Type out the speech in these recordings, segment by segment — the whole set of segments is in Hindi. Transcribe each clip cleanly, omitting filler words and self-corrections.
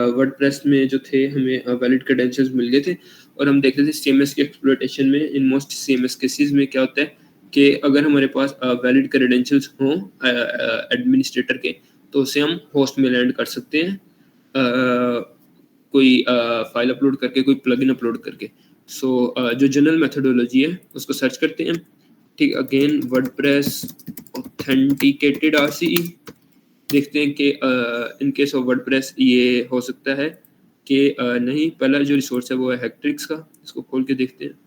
वर्डप्रेस में जो थे हमें वैलिड क्रेडेंशियल्स मिल गए थे और हम देखते थे सीएमएस के एक्सप्लॉइटेशन में इन मोस्ट सीएमएस केसेस में क्या होता है कि अगर हमारे पास वैलिड क्रेडेंशियल्स हों एडमिनिस्ट्रेटर के तो उसे हम होस्ट में लैंड कर सकते हैं कोई फाइल अपलोड करके, कोई प्लगइन अपलोड करके। सो जो जनरल मेथोडोलॉजी है उसको सर्च करते हैं। ठीक, अगेन वर्डप्रेस ऑथेंटिकेटेड आरसीई देखते हैं कि इन केस ऑफ वर्डप्रेस ये हो सकता है कि नहीं, पहला जो रिसोर्स है वो है हेक्ट्रिक्स का, इसको खोल के देखते हैं।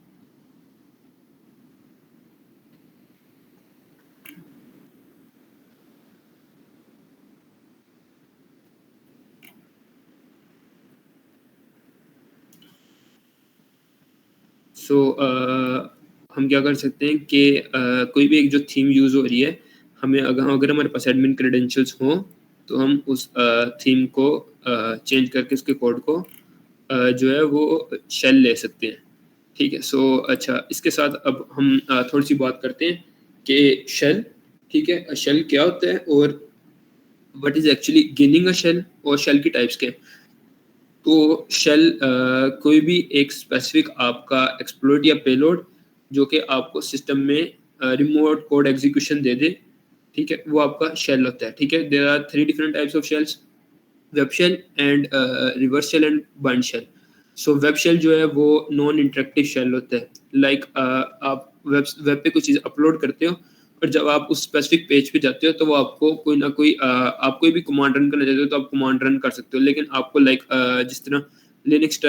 हम क्या कर सकते हैं कि कोई भी एक जो थीम यूज़ हो रही है, हमें अगर हमारे पास एडमिन क्रेडेंशियल्स हों तो हम उस थीम को चेंज करके उसके कोड को जो है वो शेल ले सकते हैं। ठीक है, अच्छा, इसके साथ अब हम थोड़ी सी बात करते हैं कि शेल, ठीक है, शेल क्या होता है और what is actually gaining a shell और शेल की टाइप्स क्या है। तो शेल कोई भी एक स्पेसिफिक आपका एक्सप्लॉइट या पेलोड जो कि आपको सिस्टम में रिमोट कोड एग्जीक्यूशन दे दे, ठीक है, वो आपका शेल होता है। ठीक है, there are 3 different types of shells, web shell and reverse shell and bind shell. So web shell जो है वो नॉन इंटरेक्टिव शेल होता है। लाइक आप वेब पे कुछ चीज़ अपलोड करते हो और जब आप उस स्पेसिफिक पेज पे जाते हो तो वो आपको कोई ना कोई आप कोई भी कमांड रन करना चाहते हो तो आप कमांड रन कर सकते हो, लेकिन आपको जिस तरह लिनक्स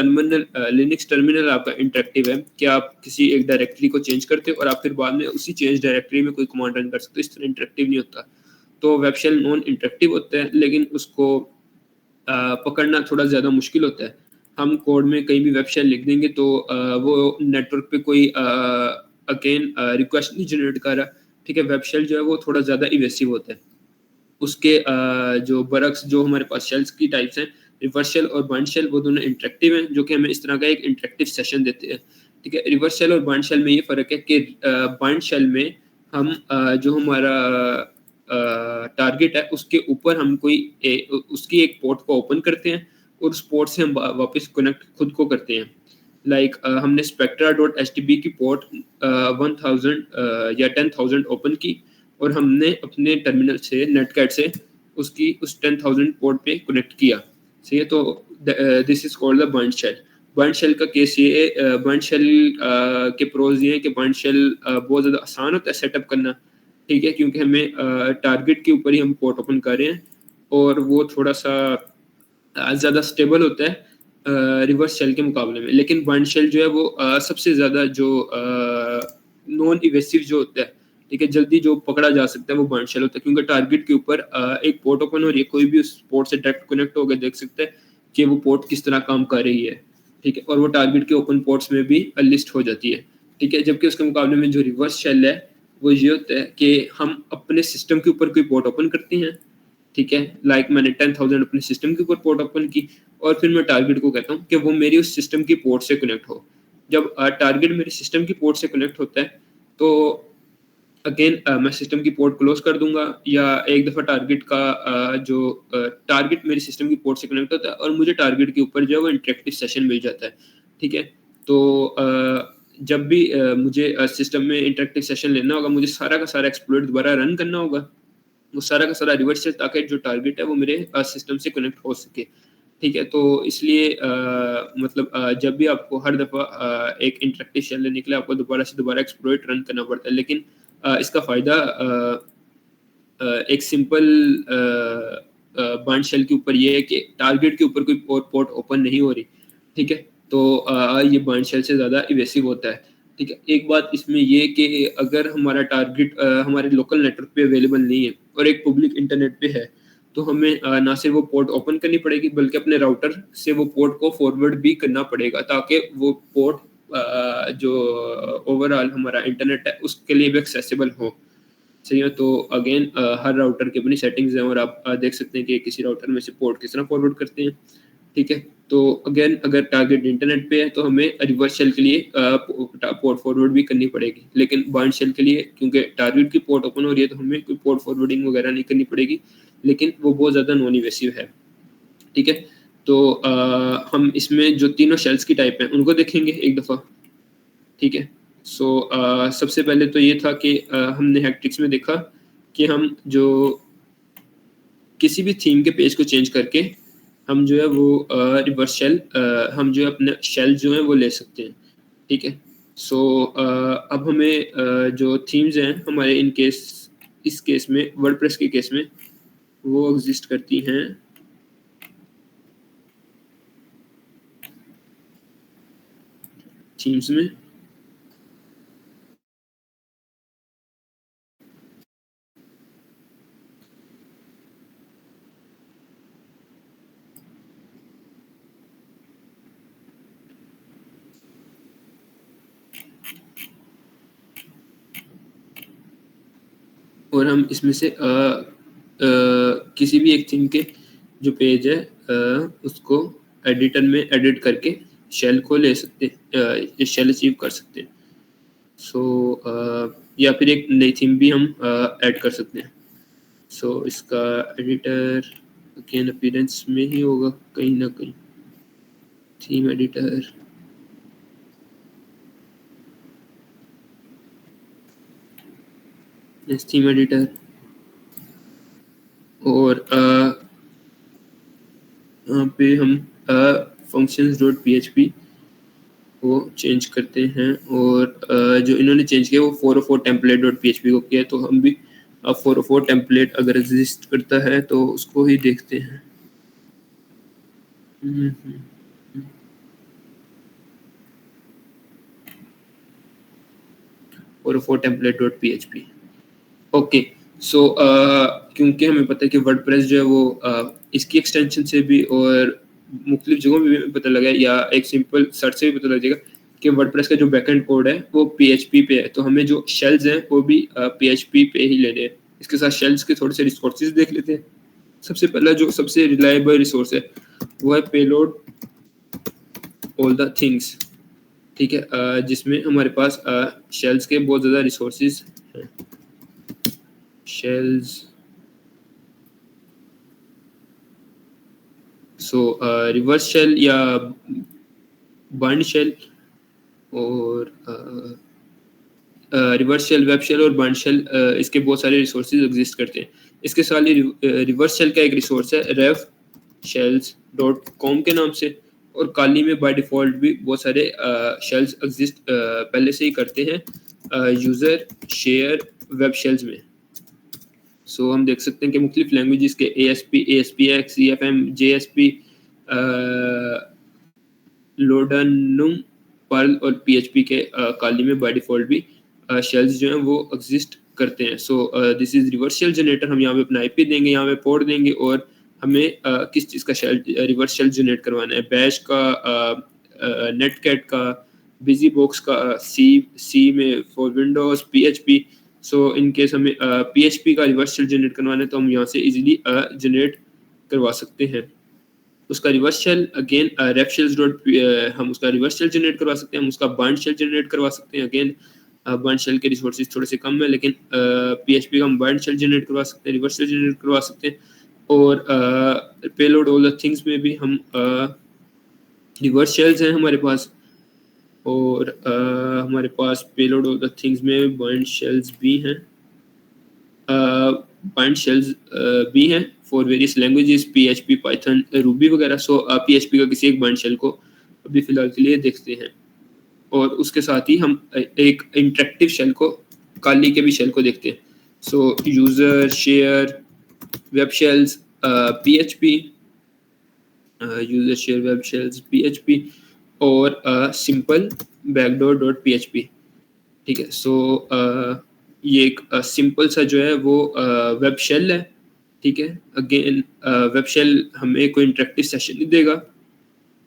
टर्मिनल आपका इंटरेक्टिव है कि आप किसी एक डायरेक्टरी को चेंज करते हो और आप फिर बाद में उसी चेंज डायरेक्टरी में कोई कमांड रन कर सकते हो, इस तरह इंटरेक्टिव नहीं होता। तो वेब शेल नॉन इंटरेक्टिव होता है, लेकिन उसको पकड़ना थोड़ा ज़्यादा मुश्किल होता है। हम कोड में कहीं भी वेब शेल लिख देंगे तो वो नेटवर्क पे कोई अगेन रिक्वेस्ट नहीं जनरेट कर रहा। ठीक है, वेब शेल जो है वो थोड़ा ज़्यादा इवेसिव होता है। उसके जो बरक्स जो हमारे पास शेल्स की टाइप्स हैं, रिवर्स शेल और बाइंड शेल, वो दोनों इंटरेक्टिव हैं, जो कि हमें इस तरह का एक इंटरेक्टिव सेशन देते हैं। ठीक है, रिवर्स शेल और बाइंड शेल में ये फ़र्क है कि बाइंड शेल में हम जो हमारा टारगेट है उसके ऊपर हम उसकी एक पोर्ट को ओपन करते हैं और उस पोर्ट से हम वापस कनेक्ट खुद को करते हैं। हमने spectra.htb की पोर्ट 1000 या 10,000 ओपन की और हमने अपने टर्मिनल से नेटकैट से उसकी उस 10,000 पोर्ट पे कनेक्ट किया। सही है, तो this is called the bind shell. Bind shell का केस ये है, बाइंड शेल के प्रोज ये हैं कि बाइंड शेल बहुत ज़्यादा आसान होता है सेटअप करना। ठीक है, क्योंकि हमें टारगेट के ऊपर ही हम पोर्ट ओपन कर रहे हैं और वो थोड़ा सा ज़्यादा स्टेबल होता है रिवर्स शेल के मुकाबले में। लेकिन बाइंड शेल जो है वो सबसे ज़्यादा जो नॉन इवेसिव जो होता है, ठीक है, जल्दी जो पकड़ा जा सकता है वो बाइंड शेल होता है, क्योंकि टारगेट के ऊपर एक पोर्ट ओपन हो रही है, कोई भी उस पोर्ट से डायरेक्ट कनेक्ट होकर देख सकता है कि वो पोर्ट किस तरह काम कर रही है। ठीक है, और वो टारगेट के ओपन पोर्ट्स में भी लिस्ट हो जाती है। ठीक है, जबकि उसके मुकाबले में जो रिवर्स शेल है वो ये होता है कि हम अपने सिस्टम के ऊपर कोई पोर्ट ओपन करते हैं। ठीक है, मैंने 10,000 अपने सिस्टम के ऊपर पोर्ट ओपन की और फिर मैं टारगेट को कहता हूँ कि वो मेरी उस सिस्टम की पोर्ट से कनेक्ट हो। जब टारगेट मेरे सिस्टम की पोर्ट से कनेक्ट होता है तो अगेन मैं सिस्टम की पोर्ट क्लोज कर दूंगा, या एक दफ़ा टारगेट का जो टारगेट मेरे सिस्टम की पोर्ट से कनेक्ट होता है और मुझे टारगेट के ऊपर जो है वो इंटरेक्टिव सेशन मिल जाता है। ठीक है, तो जब भी मुझे सिस्टम में इंटरेक्टिव सेशन लेना होगा, मुझे सारा का सारा एक्सप्लॉइट दोबारा रन करना होगा, वो सारा का सारा रिवर्स शेल, ताकि जो टारगेट है वो मेरे सिस्टम से कनेक्ट हो सके। ठीक है, तो इसलिए जब भी आपको हर दफ़ा एक इंटरेक्टिव शेल लेने के लिए आपको दोबारा से दोबारा एक्सप्लॉइट रन करना पड़ता है। लेकिन इसका फ़ायदा एक सिंपल बाइंड शेल के ऊपर ये है कि टारगेट के ऊपर कोई पोर्ट ओपन नहीं हो रही। ठीक है, तो ये बाइंड शेल से ज़्यादा इवेसिव होता है। ठीक है, एक बात इसमें ये कि अगर हमारा टारगेट हमारे लोकल नेटवर्क पे अवेलेबल नहीं है और एक पब्लिक इंटरनेट पे है, तो हमें ना सिर्फ वो पोर्ट ओपन करनी पड़ेगी बल्कि अपने राउटर से वो पोर्ट को फॉरवर्ड भी करना पड़ेगा, ताकि वो पोर्ट जो ओवरऑल हमारा इंटरनेट है उसके लिए भी एक्सेसिबल हो। सही है, तो अगेन हर राउटर की अपनी सेटिंग्स हैं और आप देख सकते हैं कि किसी राउटर में से पोर्ट किस तरह फॉरवर्ड करते हैं। ठीक है, तो अगेन अगर टारगेट इंटरनेट पे है तो हमें रिवर्स शेल के लिए पोर्ट फॉरवर्ड भी करनी पड़ेगी, लेकिन बाइंड शेल के लिए क्योंकि टारगेट की पोर्ट ओपन हो रही है तो हमें कोई पोर्ट फॉरवर्डिंग वगैरह नहीं करनी पड़ेगी, लेकिन वो बहुत ज़्यादा नॉन इवेसिव है। ठीक है, तो हम इसमें जो तीनों शेल्स की टाइप हैं उनको देखेंगे एक दफ़ा, ठीक है? सो सबसे पहले तो ये था कि हमने हेक्टिक्स में देखा कि हम जो किसी भी थीम के पेज को चेंज करके हम जो है वो रिवर्स शेल हम जो है अपने शेल जो हैं वो ले सकते हैं, ठीक है? सो अब हमें जो थीम्स हैं हमारे इस केस में वर्डप्रेस के केस में वो एग्जिस्ट करती हैं थीम्स में। और हम इसमें से किसी भी एक थीम के जो पेज है उसको एडिटर में एडिट करके शेल को ले सकते हैं, शेल अचीव कर सकते हैं। सो या फिर एक नई थीम भी हम ऐड कर सकते हैं। सो इसका एडिटर अगेन अपीयरेंस में ही होगा कहीं ना कहीं, theme editor. Yes, theme editor. और यहाँ पे हम functions डॉट php को चेंज करते हैं और जो इन्होंने चेंज किया वो 404 टेम्पलेट डॉट php को किया है, तो हम भी 404 टेम्पलेट अगर एग्जिस्ट करता है तो उसको ही देखते हैं। 404 टेम्पलेट डॉट php। ओके, सो क्योंकि हमें पता है कि वर्डप्रेस जो है वो इसकी एक्सटेंशन से भी और मुख्तलिफ जगहों में भी पता लगा है, या एक सिंपल सर्च से भी पता लग जाएगा कि वर्डप्रेस का जो बैकएंड कोड है वो PHP पे है, तो हमें जो शेल्स हैं वो भी PHP पे ही लेने हैं। इसके साथ शेल्स के थोड़े से रिसोर्सेज देख लेते हैं। सबसे पहला जो सबसे रिलायबल रिसोर्स है वो है पेलोड ऑल द थिंग्स, ठीक है? जिसमें हमारे पास शेल्स के बहुत ज़्यादा रिसोर्सेज हैं। शेल्स, सो रिवर्स शेल या बाइंड शेल और रिवर्स शेल, वेब शेल और बाइंड शेल, इसके बहुत सारे रिसोर्सेज एग्जिस्ट करते हैं। इसके साथ ही रिवर्स शेल का एक रिसोर्स है रेफ शेल्स डॉट कॉम के नाम से, और काली में बाय डिफ़ॉल्ट भी बहुत सारे शेल्स एग्जिस्ट पहले से ही करते हैं यूज़र शेयर वेब शेल्स में। सो हम देख सकते हैं कि मुख्तलिफ लैंग्वेजेस के ASP.NET, CFM, JSP, लोडानुम, पर्ल और PHP के काली में बाय डिफ़ॉल्ट भी शेल्स जो हैं वो एग्जिस्ट करते हैं। So this is reverse shell generator. हम यहाँ पे अपना IP देंगे, यहाँ पे पोर्ट देंगे और हमें किस चीज़ का शेल रिवर्स शेल जनरेट करवाना है, बैश का, नेटकैट का, बिजी बॉक्स का, सी में for Windows, PHP। So in case हमें PHP का रिवर्स शेल जनरेट करवाना है तो हम यहाँ से इजीली जनरेट करवा सकते हैं। उसका रिवर्स शेल अगेन रेफ शेल्स डॉट हम उसका रिवर्स शेल जनरेट करवा सकते हैं, हम उसका बाइंड शेल जनरेट करवा सकते हैं। अगेन बाइंड शेल के रिसोर्सेज थोड़े से कम है, लेकिन PHP का हम बाइंड शेल जनरेट करवा सकते हैं, रिवर्स शेल जनरेट करवा सकते हैं। और पेलोड ऑल द थिंग्स में भी हम रिवर्स शेल्स हैं हमारे पास, और हमारे पास पेलोड ऑल द थिंग्स में बाइंड शेल्स भी हैं, बाइंड शेल्स भी हैं for various languages, PHP, Python, Ruby वगैरह। सो PHP का किसी एक बाइंड शेल को अभी फिलहाल के लिए देखते हैं, और उसके साथ ही हम एक इंटरेक्टिव शेल को, काली के भी शेल को देखते हैं। सो user share web shells PHP, user share web shells PHP और सिंपल बैकडोर डॉट PHP, ठीक है? सो ये एक सिंपल सा जो है वो वेब शेल है, ठीक है? अगेन वेब शेल हमें कोई इंटरेक्टिव सेशन नहीं देगा,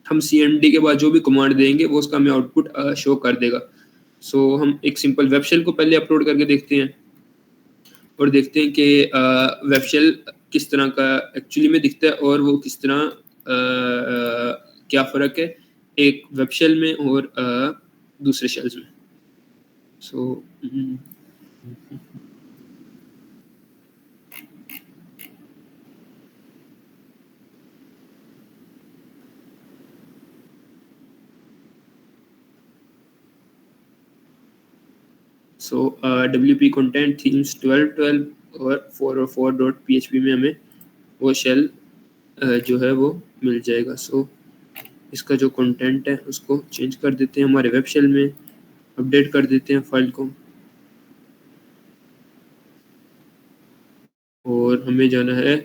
हम CMD के बाद जो भी कमांड देंगे वो उसका हमें आउटपुट शो कर देगा। सो हम एक सिंपल वेब शेल को पहले अपलोड करके देखते हैं और देखते हैं कि वेब शेल किस तरह का एक्चुअली में दिखता है और वो किस तरह क्या फ़र्क है एक वेब शेल में और दूसरे शेल्स में। सो सो WP कंटेंट थीम्स 12 और 404.php में हमें वो शेल जो है वो मिल जाएगा। सो इसका जो कंटेंट है उसको चेंज कर देते हैं हमारे वेब शेल में, अपडेट कर देते हैं फाइल को, और हमें जाना है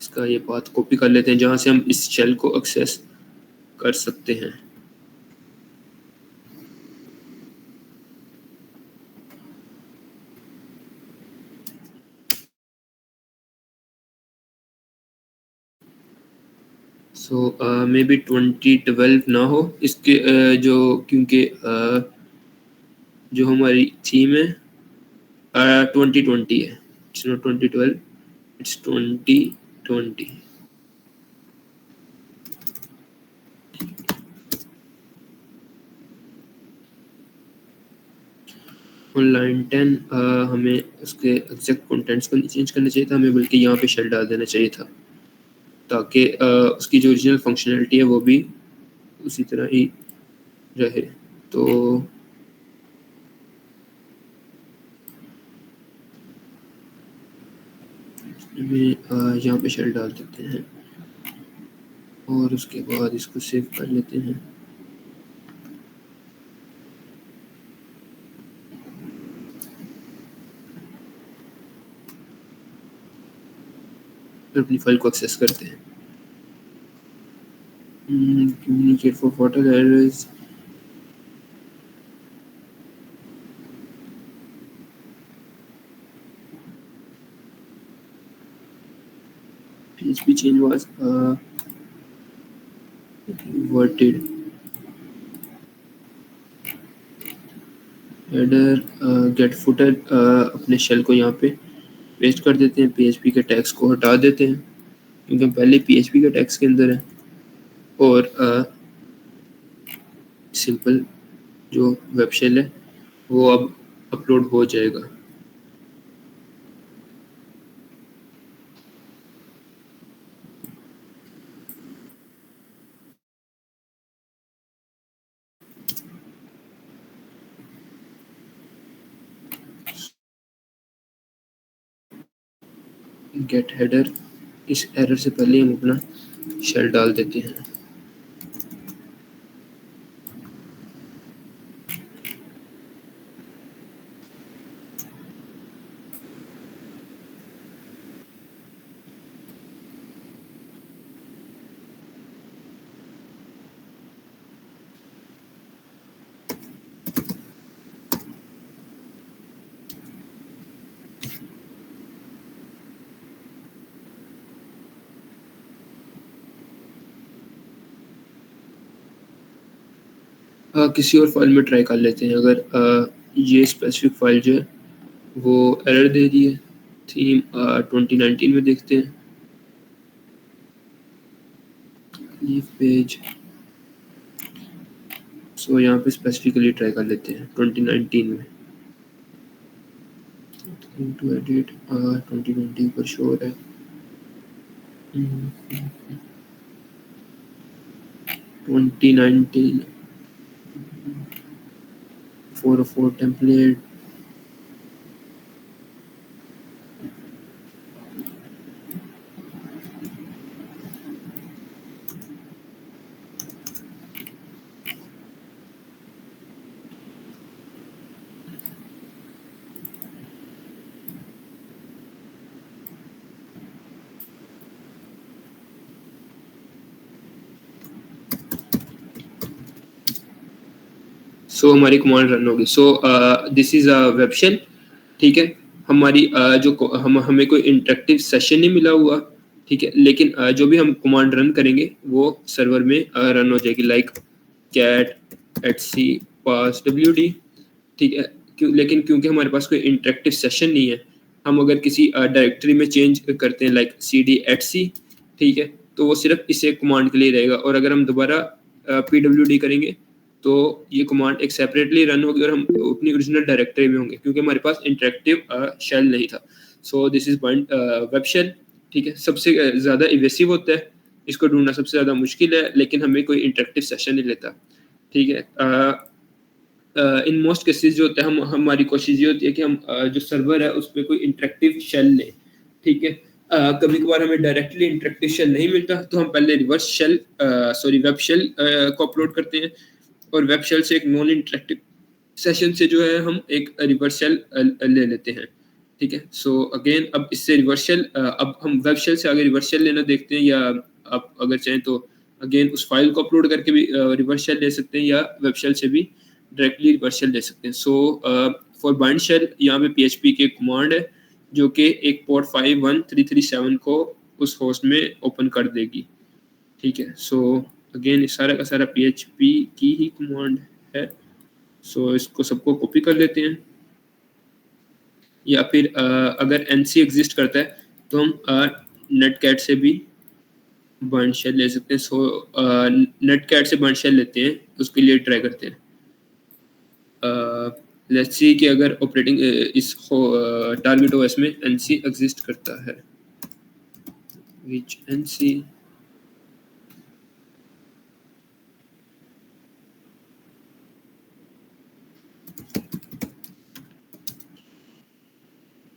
इसका ये पाथ कॉपी कर लेते हैं जहाँ से हम इस शेल को एक्सेस कर सकते हैं। सो मे बी 2012 ना हो इसके जो, क्योंकि जो हमारी थीम है 2020 है, इट्स नॉट 2012, इट्स 2020। और लाइन 10 हमें उसके एग्जैक्ट कंटेंट्स को नहीं चेंज करना चाहिए था हमें, बल्कि यहाँ पे शेल डाल देना चाहिए था ताकि उसकी जो ओरिजिनल फंक्शनैलिटी है वो भी उसी तरह ही रहे। तो हमें यहाँ पे शेल डाल देते हैं और उसके बाद इसको सेव कर लेते हैं। फिर अपनी फाइल को एक्सेस करते हैं। Communicate for fatal errors. PHP change was inverted. Header get footer अपने शेल को यहाँ पे पेस्ट कर देते हैं, PHP के टैग्स को हटा देते हैं क्योंकि हम पहले PHP के टैग्स के अंदर है, और सिंपल जो वेब शेल है वो अब अपलोड हो जाएगा। गेट हेडर, इस एरर से पहले हम अपना शेल डाल देते हैं। किसी और फाइल में ट्राई कर लेते हैं, अगर ये स्पेसिफिक फाइल जो है वो एरर दे रही है। थीम 2019 में देखते हैं, लीव पेज। सो यहाँ पे स्पेसिफिकली ट्राई कर लेते हैं 2019 में। टू एडिट 2020 पर श्योर है। 2019 404 टेम्पलेट। सो हमारी कमांड रन होगी। So this is a web shell, ठीक है। हमारी हमें कोई इंटरेक्टिव सेशन नहीं मिला हुआ, ठीक है, लेकिन जो भी हम कमांड रन करेंगे वो सर्वर में रन हो जाएगी, like cat etc pass wd, ठीक है। लेकिन क्योंकि हमारे पास कोई इंटरेक्टिव सेशन नहीं है, हम अगर किसी डायरेक्टरी में चेंज करते हैं लाइक cd etc, ठीक है, तो वो सिर्फ इसे कमांड के लिए रहेगा, और अगर हम दोबारा pwd करेंगे तो ये कमांड एक सेपरेटली रन होगी और हम अपनी ओरिजिनल डायरेक्टरी में होंगे क्योंकि हमारे पास इंटरेक्टिव शेल नहीं था। So this is point web shell, ठीक है। सबसे ज़्यादा इवेसिव होता है, इसको ढूंढना सबसे ज़्यादा मुश्किल है, लेकिन हमें कोई इंटरेक्टिव सेशन नहीं लेता, ठीक है। इन मोस्ट केसेस जो होता है, हम हमारी कोशिश ये होती है कि हम जो सर्वर है उस पे कोई इंटरेक्टिव शेल लें, ठीक है। कभी-कभार हमें डायरेक्टली इंटरेक्टिव शेल नहीं मिलता, तो हम पहले रिवर्स शेल वेब शेल को अपलोड करते हैं, और वेब शेल से एक नॉन इंटरेक्टिव सेशन से जो है हम एक रिवर्स शेल ले लेते हैं, ठीक है। सो अगेन अब इससे रिवर्स शेल अब हम वेब शेल से आगे रिवर्स शेल लेना देखते हैं, या आप अगर चाहें तो अगेन उस फाइल को अपलोड करके भी रिवर्स शेल ले सकते हैं, या वेब शेल से भी डायरेक्टली रिवर्स शेल ले सकते हैं। सो फॉर बाइंड शेल यहाँ पे PHP की एक कमांड है जो कि एक पोर्ट 51337 को उस होस्ट में ओपन कर देगी, ठीक है। सो अगेन ये सारा का सारा PHP की ही कमांड है। सो इसको सबको कॉपी कर लेते हैं, या फिर अगर NC एग्जिस्ट करता है तो हम नेटकैट से भी बाइंड शेल ले सकते हैं। सो नेटकैट से बाइंड शेल लेते हैं, उसके लिए ट्राई करते हैं। लेट्स सी कि अगर ऑपरेटिंग इस टारगेट OS में NC एग्जिस्ट करता है, विच NC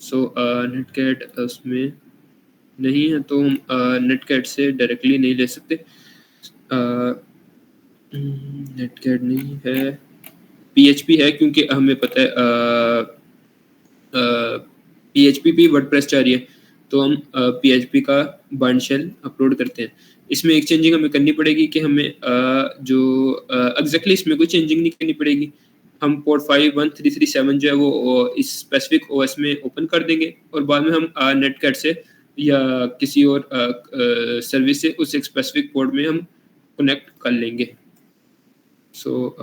सो नेटकैट उसमें नहीं है, तो हम नेटकैट से डायरेक्टली नहीं ले सकते। नेटकैट नहीं है, PHP है, क्योंकि हमें पता है PHP पे वर्डप्रेस जा रही है, तो हम PHP का बाइंड शेल अपलोड करते हैं। इसमें एक चेंजिंग हमें करनी पड़ेगी कि हमें एग्जैक्टली इसमें कोई चेंजिंग नहीं करनी पड़ेगी। हम पोर्ट 51337 जो है वो इस स्पेसिफिक OS में ओपन कर देंगे, और बाद में हम नेटकैट से या किसी और सर्विस से उस एक स्पेसिफिक पोर्ट में हम कनेक्ट कर लेंगे। सो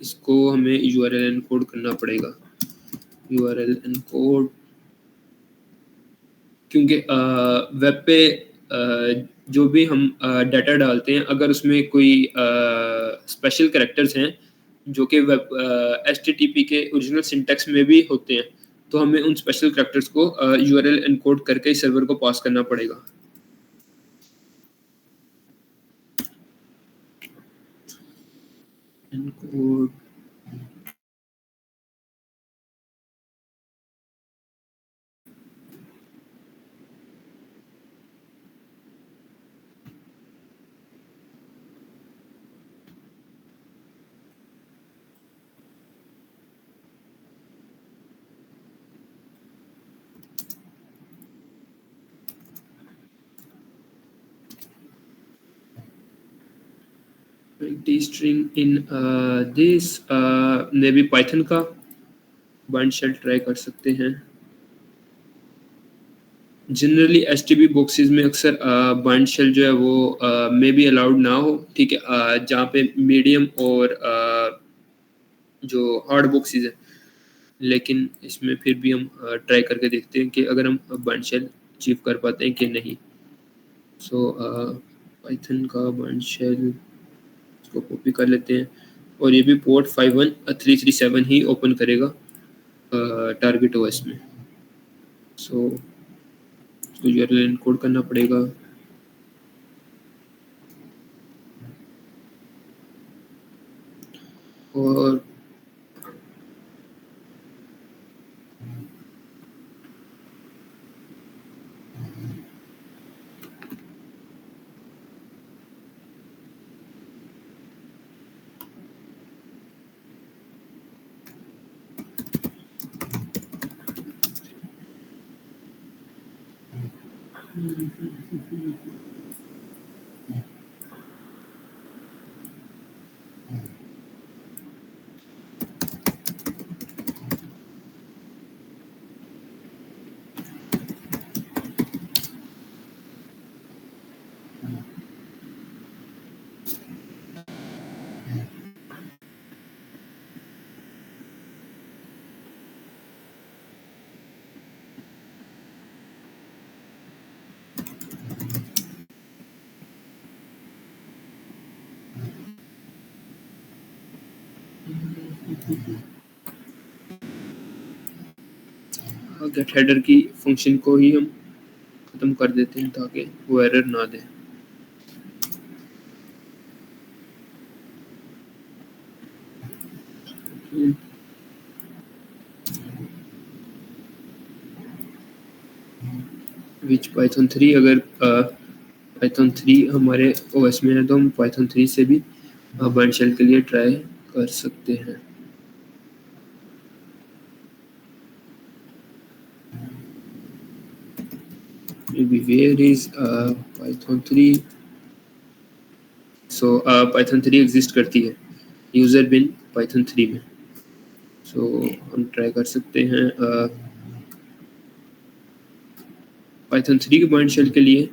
इसको हमें URL एनकोड करना पड़ेगा, URL एनकोड, क्योंकि वेब पे जो भी हम डाटा डालते हैं, अगर उसमें कोई स्पेशल कैरेक्टर्स हैं जो कि वेब HTTP के ओरिजिनल सिंटैक्स में भी होते हैं, तो हमें उन स्पेशल कैरेक्टर्स को URL एनकोड करके सर्वर को पास करना पड़ेगा। एनकोड string in this मे भी पाइथन का बाइंड शेल ट्राई कर सकते हैं। जनरली HTTP बॉक्सेस में अक्सर बाइंड शेल जो है वो मे बी अलाउड ना हो, ठीक है। जहाँ पे मीडियम और जो हार्ड बॉक्सेस है, लेकिन इसमें फिर भी हम ट्राई करके देखते हैं कि अगर हम बाइंड शेल अचीव कर पाते हैं कि नहीं। सो पाइथन का बाइंड शेल इसको कॉपी कर लेते हैं, और ये भी पोर्ट 51337 ही ओपन करेगा टारगेट OS में। सो इसको URL एनकोड करना पड़ेगा, और गेट हेडर की फंक्शन को ही हम खत्म कर देते हैं ताकि वो एरर ना दे। विच पाइथन 3 अगर पाइथन 3 हमारे ओएस में है तो हम पाइथन 3 से भी बाइंड शेल के लिए ट्राई कर सकते हैं। maybe where is python 3 so python 3 exist करती है यूजर बिन python 3 में। so हम ट्राई कर सकते हैं python 3 के बाइंड शेल के लिए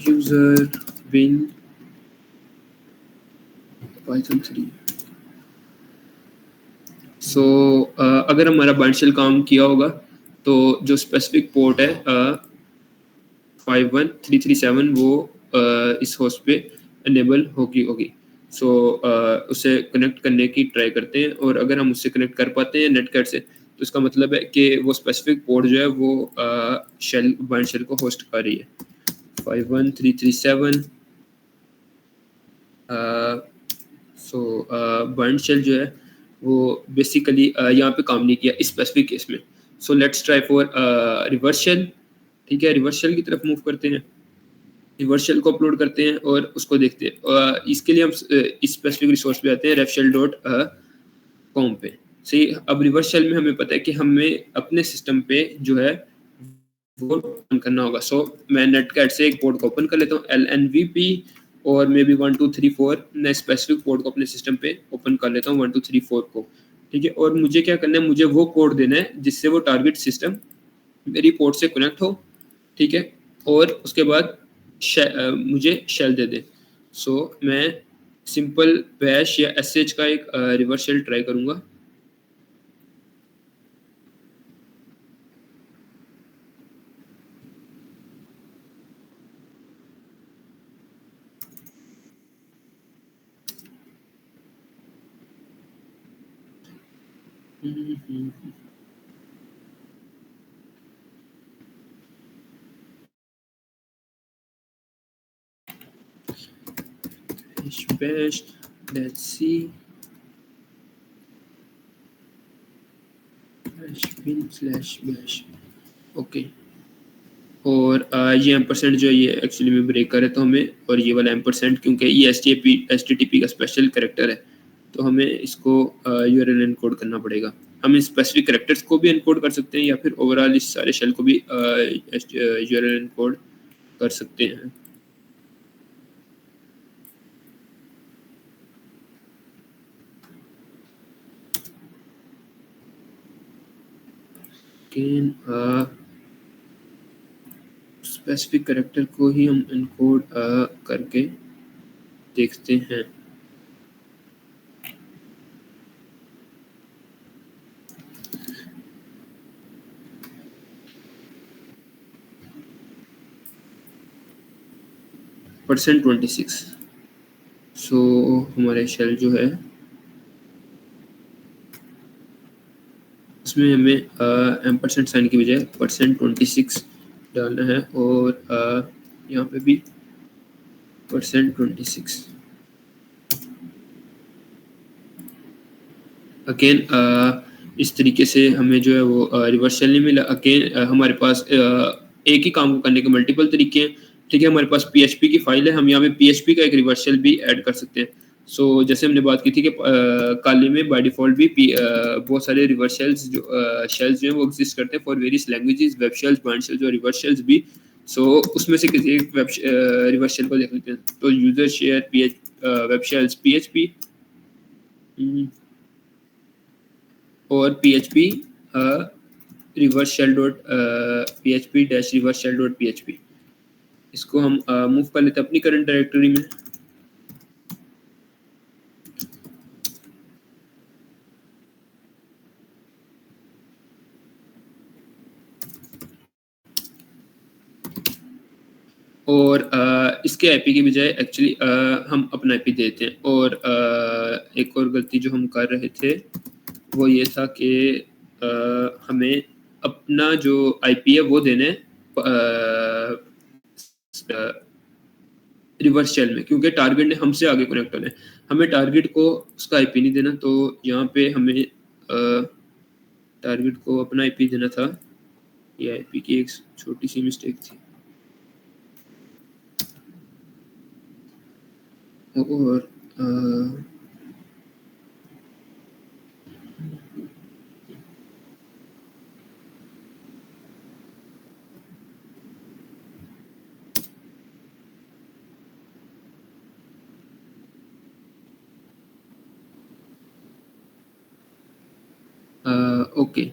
यूजर बिन python 3 सो अगर हमारा बाइंड शेल काम किया होगा तो जो स्पेसिफिक पोर्ट है 51337 वो इस होस्ट पे इनेबल होगी। सो उसे कनेक्ट करने की ट्राई करते हैं और अगर हम उससे कनेक्ट कर पाते हैं नेटकैट से तो इसका मतलब है कि वो स्पेसिफिक पोर्ट जो है वो शेल बाइंड शेल को होस्ट कर रही है 51337। सो बाइंड शेल जो है वो बेसिकली यहाँ पे काम नहीं किया इस स्पेसिफिक केस में। So let's try for reverse shell. ठीक है, रिवर्स शेल की तरफ मूव करते हैं, रिवर्स शेल को अपलोड करते हैं और उसको देखते हैं। इसके लिए हम इस स्पेसिफिक रिसोर्स पे आते हैं refshell.com पे। सही, अब रिवर्स शेल में हमें पता है कि हमें अपने सिस्टम पे जो है वो ओपन करना होगा। सो मैं नेटकैट से एक पोर्ट को ओपन कर लेता हूँ LNVP और मे बी 1 2 3 4 मैं स्पेसिफिक पोर्ट को अपने सिस्टम पे ओपन कर लेता हूँ 1 2 3 4 को। ठीक है, और मुझे क्या करना है, मुझे वो कोड देना है जिससे वो टारगेट सिस्टम मेरी पोर्ट से कनेक्ट हो। ठीक है, और उसके बाद मुझे शेल दे दे। सो मैं सिंपल बैश या sh का एक रिवर्स शेल ट्राई करूंगा। bash let's see bash okay. और ये एम्परसेंट जो है ये एक्चुअली में ब्रेकर है तो हमें, और ये वाला एम्परसेंट क्योंकि ये HTTP का स्पेशल कैरेक्टर है तो हमें इसको URL एनकोड करना पड़ेगा। हम इन स्पेसिफिक कैरेक्टर्स को भी एनकोड कर सकते हैं या फिर ओवरऑल इस सारे शेल को भी URL एनकोड कर सकते हैं। लेकिन स्पेसिफिक कैरेक्टर को ही हम एनकोड करके देखते हैं। %26। सो हमारे शेल जो है उसमें हमें एम्परसेंट साइन की बजाय %26 डालना है और यहाँ पे भी %26। अगेन इस तरीके से हमें जो है वो रिवर्स शेल नहीं मिला। अगेन हमारे पास एक ही काम को करने के मल्टीपल तरीके हैं। ठीक है, हमारे पास PHP की फाइल है, हम यहाँ पे PHP का एक रिवर्स शेल भी ऐड कर सकते हैं। सो जैसे हमने बात की थी कि काली में बाय डिफॉल्ट भी बहुत सारे रिवर्स शेल्स शेल्स जो हैं वो एग्जिस्ट करते हैं for various languages, web shells, bind shells और रिवर्स शेल्स भी। सो उसमें से किसी एक रिवर्स शेल को देख लेते हैं। तो user share web shells PHP और PHP reverse shell dot PHP dash reverse shell dot PHP इसको हम मूव कर लेते हैं अपनी करंट डायरेक्टरी में। और इसके आईपी की बजाय एक्चुअली हम अपना आईपी देते हैं। और एक और गलती जो हम कर रहे थे वो ये था कि हमें अपना जो आईपी है वो देना है रिवर्स शेल में, क्योंकि टारगेट ने हमसे आगे कनेक्ट होना है। हमें टारगेट को उसका आईपी नहीं देना, तो यहाँ पे हमें टारगेट को अपना आईपी देना था। ये आईपी की एक छोटी सी मिस्टेक थी। और ओके,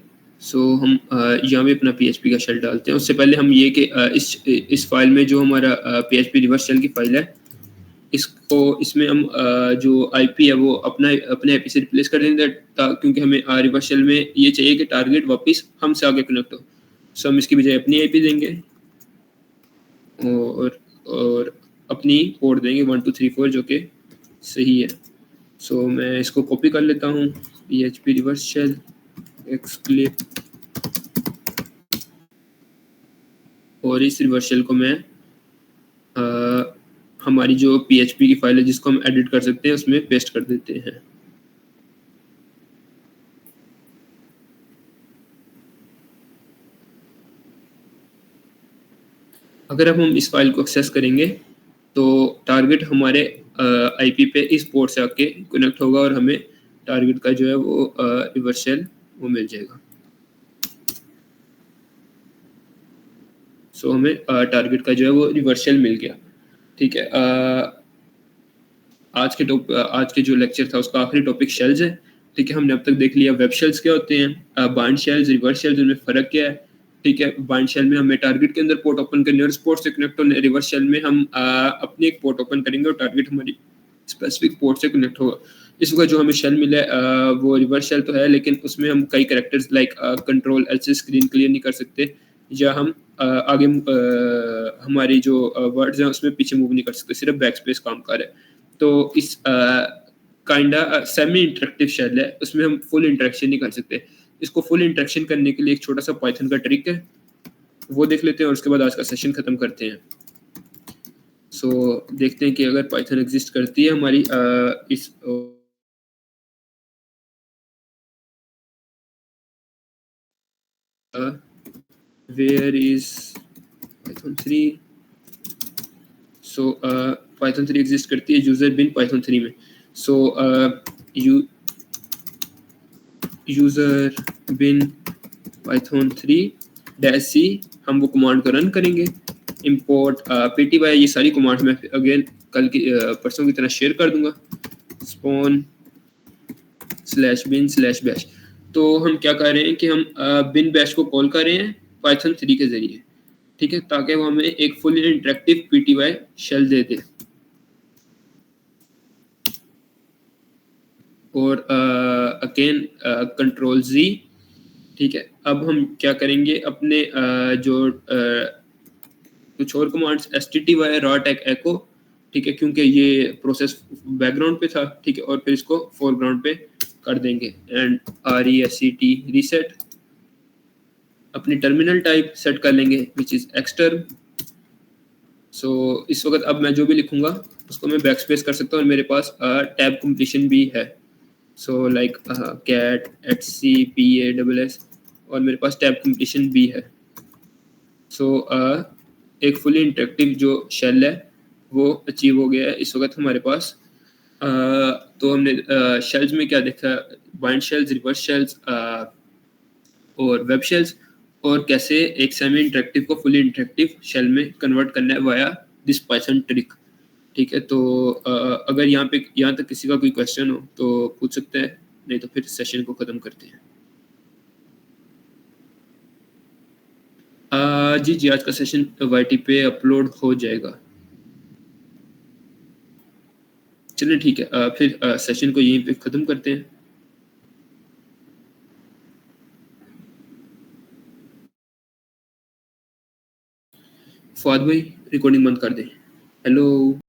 सो हम यहाँ पे अपना पीएचपी का शेल डालते हैं। उससे पहले हम ये कि इस फाइल में जो हमारा पीएचपी रिवर्स शेल की फाइल है, इसको इसमें हम जो आईपी है वो अपने आईपी से रिप्लेस कर देंगे, क्योंकि हमें रिवर्स शेल में ये चाहिए कि टारगेट वापस हमसे आगे कनेक्ट हो। सो हम इसकी बजाय अपनी आईपी देंगे और अपनी पोर्ट देंगे 1234 जो कि सही है। सो मैं इसको कॉपी कर लेता हूँ, PHP रिवर्स शेल एक्सक्लेम, और इस रिवर्स शेल को मैं हमारी जो PHP की फाइल है जिसको हम एडिट कर सकते हैं उसमें पेस्ट कर देते हैं। अगर अब हम इस फाइल को एक्सेस करेंगे तो टारगेट हमारे आईपी पे इस पोर्ट से आके कनेक्ट होगा और हमें टारगेट का जो है वो रिवर्स शेल वो मिल जाएगा। सो हमें टारगेट का जो है वो रिवर्स शेल मिल गया। ठीक है, आज के जो लेक्चर था उसका आखिरी टॉपिक शेल्स है। ठीक है, हमने अब तक देख लिया वेब शेल्स क्या होते हैं, बाइंड शेल्स, रिवर्स शेल्स, उनमें फ़र्क क्या है। ठीक है, बाइंड शेल में हमें टारगेट के अंदर पोर्ट ओपन करनी है और उस पोर्ट से कनेक्ट होने। रिवर्स शेल में हम अपनी एक पोर्ट ओपन करेंगे और टारगेट हमारी स्पेसिफिक पोर्ट से कनेक्ट होगा। इस वक्त जो हमें शेल मिला है वो रिवर्स शेल तो है, लेकिन उसमें हम कई कैरेक्टर्स लाइक कंट्रोल एल से स्क्रीन क्लियर नहीं कर सकते, या हम आगे हमारी जो वर्ड्स हैं उसमें पीछे मूव नहीं कर सकते, सिर्फ बैक स्पेस काम कर रहा है। तो इस काइंडा सेमी इंटरेक्टिव शेल है, उसमें हम फुल इंटरेक्शन नहीं कर सकते। इसको फुल इंटरेक्शन करने के लिए एक छोटा सा पाइथन का ट्रिक है, वो देख लेते हैं और उसके बाद आज का सेशन खत्म करते हैं। सो देखते हैं कि अगर पाइथन एग्जिस्ट करती है हमारी इस where is Python 3। So Python 3 exist करती है यूजर बिन पाइथन 3 में। So user bin Python 3 dash C, हम वो कमांड को रन करेंगे। इंपोर्ट pty, ये सारी कमांड्स मैं अगेन कल की परसों की तरह शेयर कर दूंगा। Spawn /bin/bash। तो हम क्या कर रहे हैं कि हम बिन बैश को कॉल कर रहे हैं पाइथन 3 के जरिए। ठीक है, ताकि वो हमें एक फुल इंटरेक्टिव pty शेल दे दे। और अगेन कंट्रोल Z। ठीक है, अब हम क्या करेंगे, अपने जो कुछ और कमांड्स stty rawtech echo, ठीक है, क्योंकि ये प्रोसेस बैकग्राउंड पे था। ठीक है, और फिर इसको फोरग्राउंड पे कर देंगे। एंड reset रीसेट, अपनी टर्मिनल टाइप सेट कर लेंगे विच इज एक्सटर्म। सो इस वक्त अब मैं जो भी लिखूंगा उसको मैं बैकस्पेस कर सकता हूँ और मेरे पास टैब कंप्लीशन भी है। सो लाइक कैट HCPASS, और मेरे पास टैब कंप्लीशन भी है। सो एक फुली इंटरेक्टिव जो शेल है वो अचीव हो गया है इस वक्त हमारे पास। तो हमने शेल्स में क्या देखा, बाइंड शेल्स, रिवर्स शेल्स और वेब शेल्स, और कैसे एक सेमी इंटरेक्टिव को फुली इंटरेक्टिव शेल में कन्वर्ट करना है वाया दिस पाइथन ट्रिक। ठीक है, तो अगर यहाँ तक किसी का कोई क्वेश्चन हो तो पूछ सकते हैं, नहीं तो फिर सेशन को ख़त्म करते हैं। जी जी, आज का सेशन YT पे अपलोड हो जाएगा। चलिए ठीक है, फिर सेशन को यहीं पे ख़त्म करते हैं। फवाद भाई रिकॉर्डिंग बंद कर दें। हेलो।